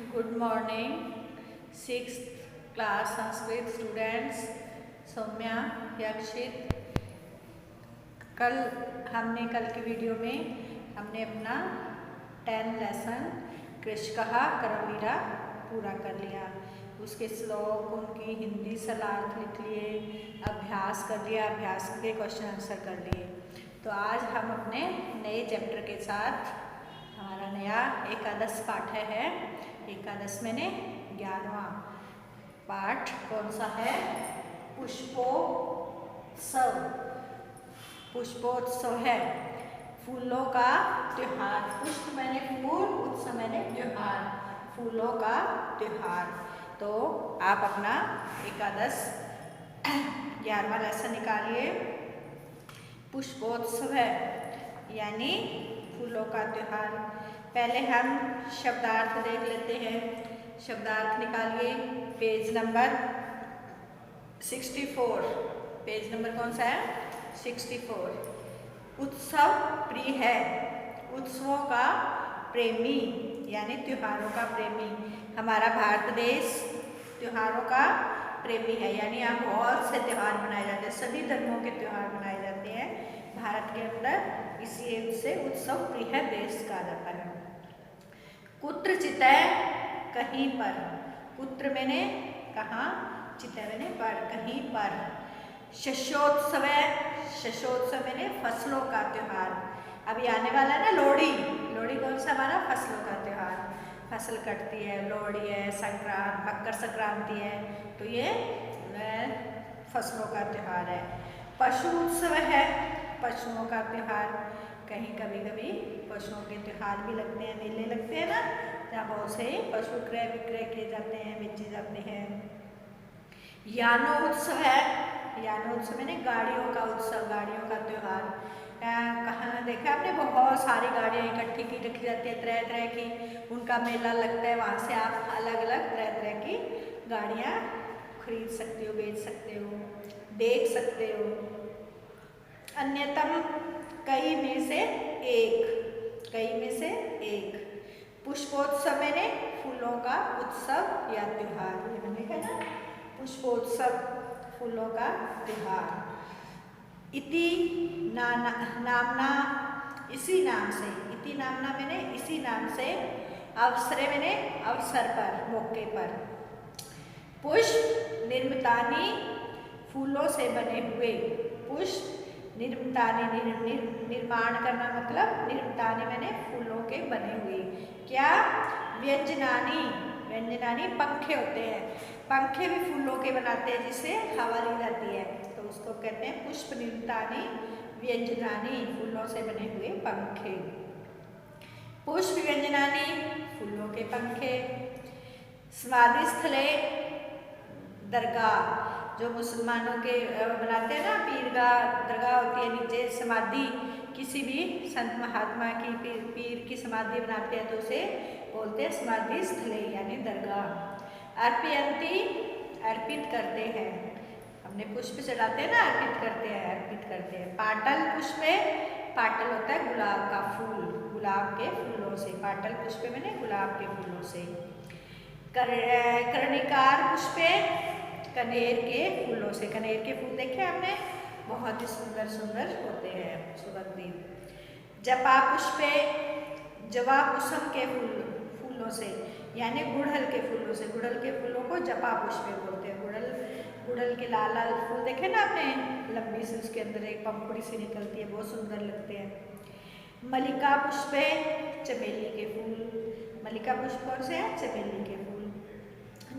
Good morning six class Sanskrit students. Saumya Yakshit. कल की video में हमने अपना 10 लेसन कृष्ण कहा करवीरा पूरा कर लिया। उसके श्लोक उनकी हिंदी सलाह लिख लिए, अभ्यास कर लिया, अभ्यास के क्वेश्चन आंसर कर लिए। तो आज हम अपने नए चैप्टर के साथ हमारा नया एकादश पाठ है। एकादश मैंने 11वां पाठ कौन सा है? पुष्पोत्सव। पुष्पोत्सव है फूलों का त्योहार। पुष्प मैंने फूल, उत्सव मैंने त्योहार, फूलों का त्योहार। तो आप अपना एकादश 11वां लेसन निकालिए। पुष्पोत्सव है यानी फूलों का त्योहार। पहले हम शब्दार्थ देख लेते हैं। शब्दार्थ निकालिए। Page number 64। पेज नंबर कौन सा है? 64। उत्सव प्रिय है, उत्सवों का प्रेमी यानी त्योहारों का प्रेमी। हमारा भारत देश त्योहारों का प्रेमी है यानी यहाँ बहुत से त्योहार मनाए जाते हैं, सभी धर्मों के त्योहार मनाए जाते हैं भारत के अंदर, इसलिए उससे उत्सव प्रिय देश कहा जाता है। कुत्रचित कहीं पर। कुत्र मैंने कहाँ, चित मैंने पर, कहीं पर। शस्योत्सव। शस्योत्सव मैंने फसलों का त्योहार। अभी आने वाला है ना लोहड़ी। लोहड़ी कौन सा हमारा? फसलों का त्योहार। फसल कटती है, लोहड़ी है, संक्रांत, मकर संक्रांति है, तो ये फसलों का त्योहार है। पशु उत्सव है, पशुओं का त्योहार। कहीं कभी कभी पशुओं के त्योहार भी लगते हैं, मेले लगते हैं ना, जहाँ बहुत से पशु क्रय विक्रय किए जाते हैं, बेचे जाते हैं। यानोत्सव है। यानोत्सव मैंने गाड़ियों का उत्सव, गाड़ियों का त्योहार। कहाँ देखा आपने? बहुत सारी गाड़ियाँ इकट्ठी की रखी जाती है, तरह तरह की, उनका मेला लगता है। वहाँ से आप अलग अलग तरह तरह की गाड़ियाँ खरीद सकते हो, बेच सकते हो, देख सकते हो। अन्यतम कई में से एक। कई में से एक। पुष्पोत्सव मैंने फूलों का उत्सव या त्योहार। ये मैंने लिखा है ना, पुष्पोत्सव फूलों का त्योहार। इति नामना, इसी नाम से। इति नामना मैंने इसी नाम से। अवसरे मैंने अवसर पर, मौके पर। पुष्प निर्मितानि फूलों से बने हुए। पुष्प निर्मितानि, निर्माण करना मतलब निर्मितानि मैंने फूलों के बने हुए। क्या? व्यंजनानि। व्यंजनानि पंखे होते हैं, पंखे भी फूलों के बनाते हैं जिससे हवा ली जाती है, तो उसको कहते हैं पुष्प निर्मितानि व्यंजनानि, फूलों से बने हुए पंखे। पुष्प व्यंजनानि फूलों के पंखे। समाधिस्थले दरगाह, जो मुसलमानों के बनाते हैं ना, पीरगाह, दरगाह होती है नीचे, समाधि, किसी भी संत महात्मा की पीर की समाधि बनाते हैं तो उसे बोलते हैं समाधि स्थले यानी दरगाह। अर्पयन्ति अर्पित करते हैं, हमने पुष्प चढ़ाते हैं ना, अर्पित करते हैं, अर्पित करते हैं। पाटल पुष्पे, पाटल होता है गुलाब का फूल, गुलाब के फूलों से। पाटल पुष्पे मैंने गुलाब के फूलों से। कर्णिकार पुष्पे, कनेर के फूलों से। कनेर के फूल देखे आपने? बहुत ही सुंदर सुंदर होते हैं, सुगंधित। जपा पुष्पे, जवा कुसुम के फूलों से यानी गुड़हल के फूलों से। गुड़हल के फूलों को जपा पुष्पे बोलते हैं। गुड़हल के लाल लाल फूल देखे ना आपने, लंबी सी उसके अंदर एक पंखुड़ी सी निकलती है, बहुत सुंदर लगते हैं। मल्लिका पुष्पे, चमेली के फूल। मल्लिका पुष्प कौन से हैं? चमेली के फूल।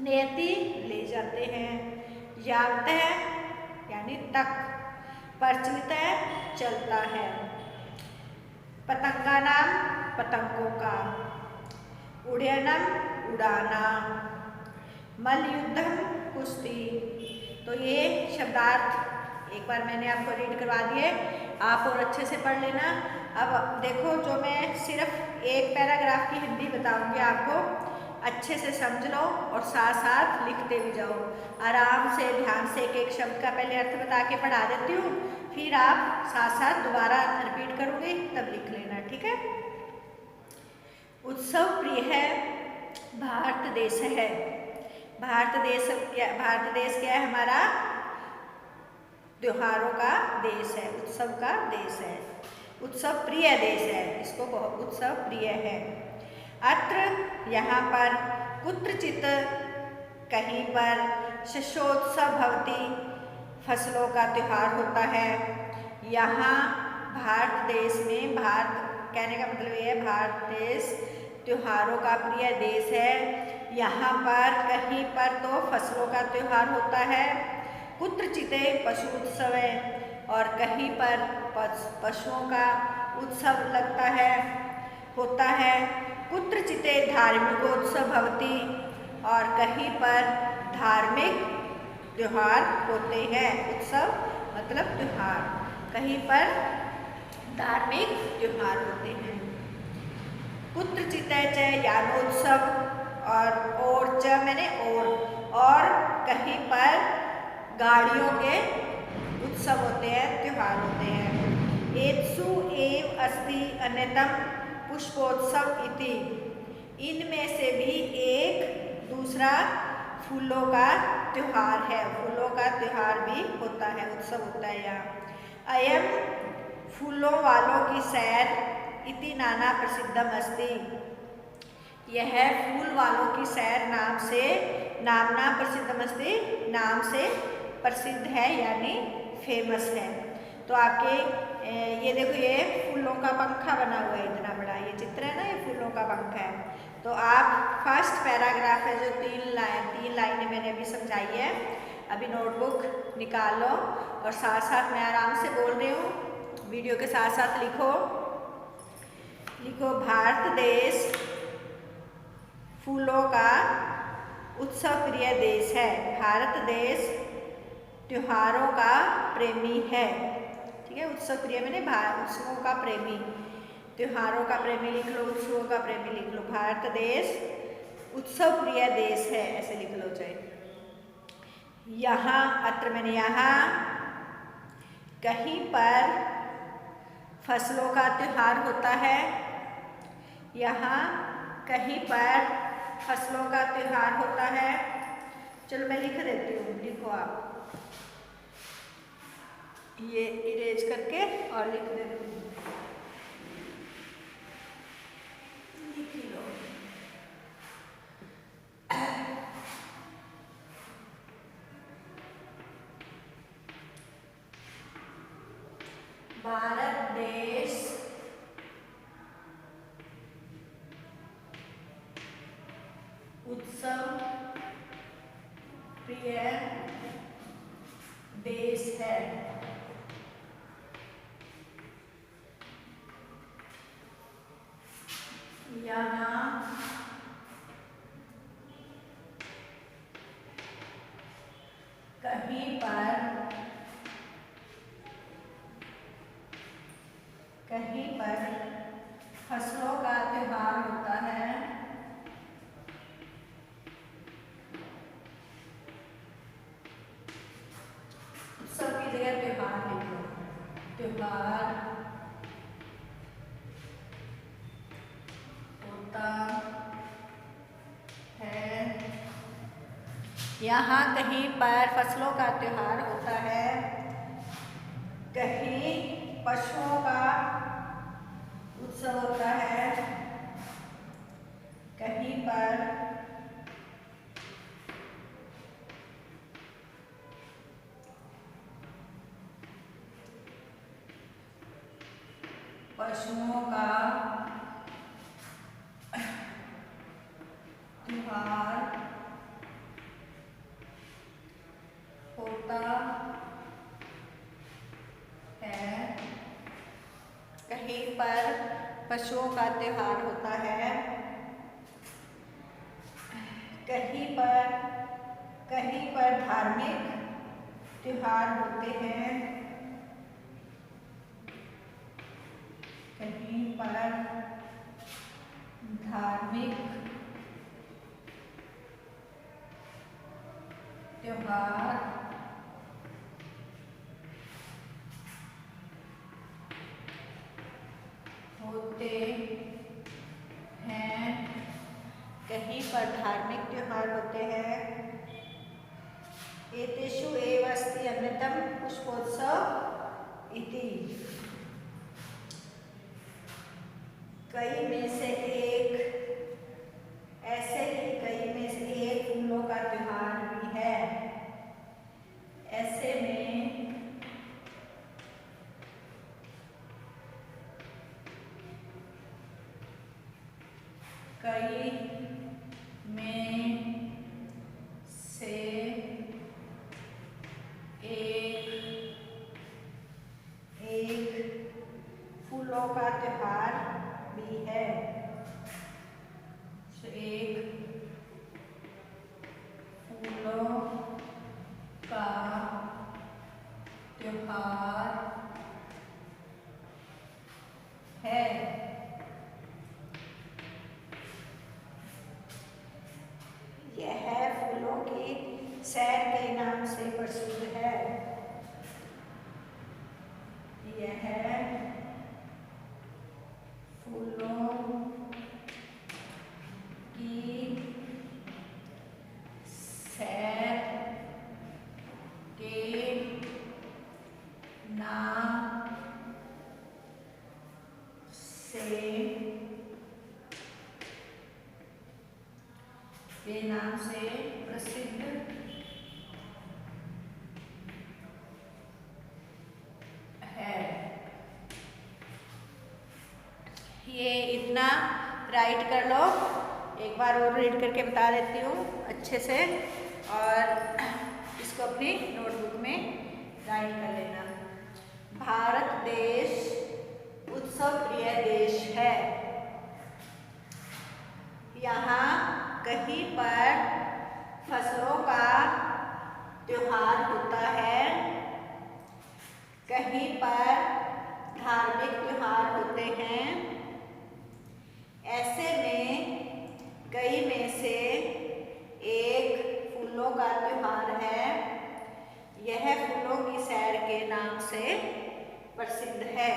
नेति ले जाते हैं। यावत है यानी तक। प्रचलित है चलता है। पतंगा नाम पतंगों का। उड्डयनम उड़ाना। मल्लयुद्धम कुश्ती। तो ये शब्दार्थ एक बार मैंने आपको रीड करवा दिए, आप और अच्छे से पढ़ लेना। अब देखो, जो मैं सिर्फ एक पैराग्राफ की हिंदी बताऊंगी आपको, अच्छे से समझ लो और साथ साथ लिखते भी जाओ। आराम से ध्यान से एक एक शब्द का पहले अर्थ बता के पढ़ा देती हूँ, फिर आप साथ साथ दोबारा रिपीट करोगे तब लिख लेना, ठीक है? उत्सव प्रिय है भारत देश है। भारत देश क्या है हमारा? त्योहारों का देश है, उत्सव का देश है, उत्सव प्रिय देश है, इसको बहुत उत्सव प्रिय है। अत्र यहाँ पर कुत्रचित कहीं पर शस्योत्सव भवति, फसलों का त्योहार होता है। यहाँ भारत देश में, भारत कहने का मतलब ये है भारत देश त्योहारों का प्रिय देश है। यहाँ पर कहीं पर तो फसलों का त्योहार होता है, कुत्रचित पशु उत्सव है, और कहीं पर पशुओं का उत्सव लगता है, होता है। कुत्रचित धार्मिकोत्सव भवति, और कहीं पर धार्मिक त्योहार होते हैं। उत्सव मतलब त्योहार, कहीं पर धार्मिक त्योहार होते हैं। कुत्रचित च यानोत्सव, और च मैंने और कहीं पर गाड़ियों के उत्सव होते हैं, त्योहार होते हैं। एत्सु एव अस्ति अन्यतम पुष्पोत्सव इति, इनमें से भी एक दूसरा फूलों का त्योहार है, फूलों का त्योहार भी होता है, उत्सव होता है यहाँ। अयम फूलों वालों की सैर इति नाना प्रसिद्धम अस्ति, यह फूल वालों की सैर नाम से नामना प्रसिद्धम अस्ति, नाम से प्रसिद्ध है यानी फेमस है। तो आपके ये देखो, ये फूलों का पंखा बना हुआ है, इतना बड़ा ये चित्र है ना, ये फूलों का पंखा है। तो आप फर्स्ट पैराग्राफ है जो तीन लाइनें मैंने अभी समझाई है, अभी नोटबुक निकालो और साथ साथ मैं आराम से बोल रही हूँ, वीडियो के साथ साथ लिखो। भारत देश फूलों का उत्सव प्रिय देश है। भारत देश त्योहारों का प्रेमी है। ठीक है, उत्सव प्रिय मैंने उत्सवों का प्रेमी, त्योहारों का प्रेमी लिख लो, उत्सवों का प्रेमी लिख लो। भारत देश उत्सव प्रिय देश है, ऐसे लिख लो चाहे। यहाँ अत्र मैंने यहाँ कहीं पर फसलों का त्योहार होता है, यहाँ कहीं पर फसलों का त्योहार होता है। चलो मैं लिख देती हूँ, लिखो आप, ये इरेज करके और लिख देती हूँ, लिख लो। भारत देश उत्सव प्रिय देश है। यहाँ कहीं पर फसलों का त्योहार होता है, उत्सव की जगह त्योहार लिखो, त्योहार होता है। यहाँ कहीं पर फसलों का त्योहार होता है, कहीं पशुओं का उत्सव होता है, कहीं पर पशुओं का त्योहार होता है, कहीं पर पशुओं का त्योहार होता है, कहीं पर धार्मिक त्योहार होते हैं, कहीं पर धार्मिक त्योहार होते हैं, कहीं पर धार्मिक त्योहार होते हैं। एतेषु एव अस्ति अन्यतम पुष्पोत्सव इति। कई में से एक, ऐसे ही कई में से एक फूलों का त्योहार भी है। ऐसे में कई में से एक फूलों का त्योहार भी है। एक फूलों का त्योहार है। यह फूलों की सैर के नाम से प्रसिद्ध है। यह फूलों की सैर के नाम से प्रसिद्ध है। ये इतना राइट कर लो। एक बार और रीड करके बता देती हूँ अच्छे से, और इसको अपनी नोटबुक में राइट कर लेना। भारत देश उत्सव प्रिय देश है। यहाँ कहीं पर फसलों का त्योहार होता है, कहीं पर धार्मिक त्योहार होते हैं। ऐसे में कई में से एक फूलों का त्योहार है। यह फूलों की सैर के नाम से प्रसिद्ध है।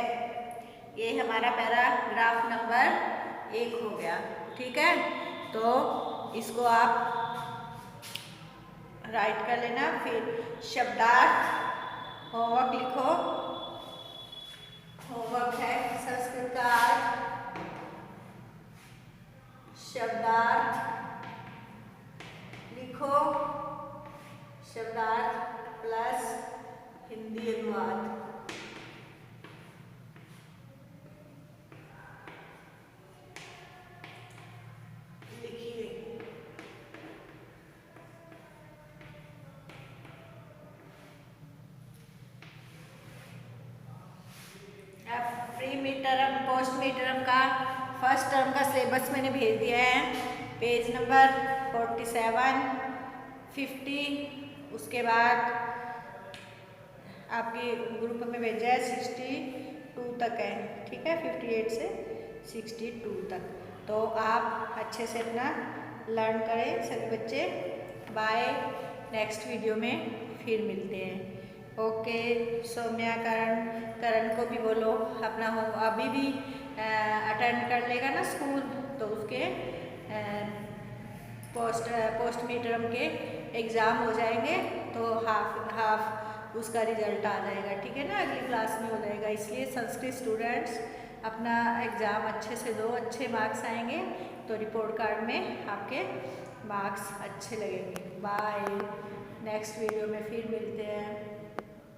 ये हमारा पैराग्राफ नंबर 1 हो गया। ठीक है, तो इसको आप राइट कर लेना। फिर शब्दार्थ होमवर्क लिखो। होमवर्क है संस्कृत का आज शब्दार्थ लिखो, शब्दार्थ प्लस हिंदी अनुवाद। Pre mid term post mid term का फर्स्ट टर्म का सिलेबस मैंने भेज दिया है, पेज नंबर 47, 50, उसके बाद आपके ग्रुप में भेजा है 62 तक है। ठीक है, 58 से 62 तक। तो आप अच्छे से अपना लर्न करें सभी बच्चे। बाय, नेक्स्ट वीडियो में फिर मिलते हैं। ओके, सौम्या करण को भी बोलो अपना हो, अभी भी अटेंड कर लेगा ना स्कूल, तो उसके पोस्ट मिड टर्म के एग्ज़ाम हो जाएंगे, तो हाफ उसका रिजल्ट आ जाएगा। ठीक है ना, अगली क्लास में हो जाएगा। इसलिए संस्कृत स्टूडेंट्स अपना एग्ज़ाम अच्छे से दो, अच्छे मार्क्स आएंगे तो रिपोर्ट कार्ड में आपके मार्क्स अच्छे लगेंगे। बाय, नेक्स्ट वीडियो में फिर मिलते हैं।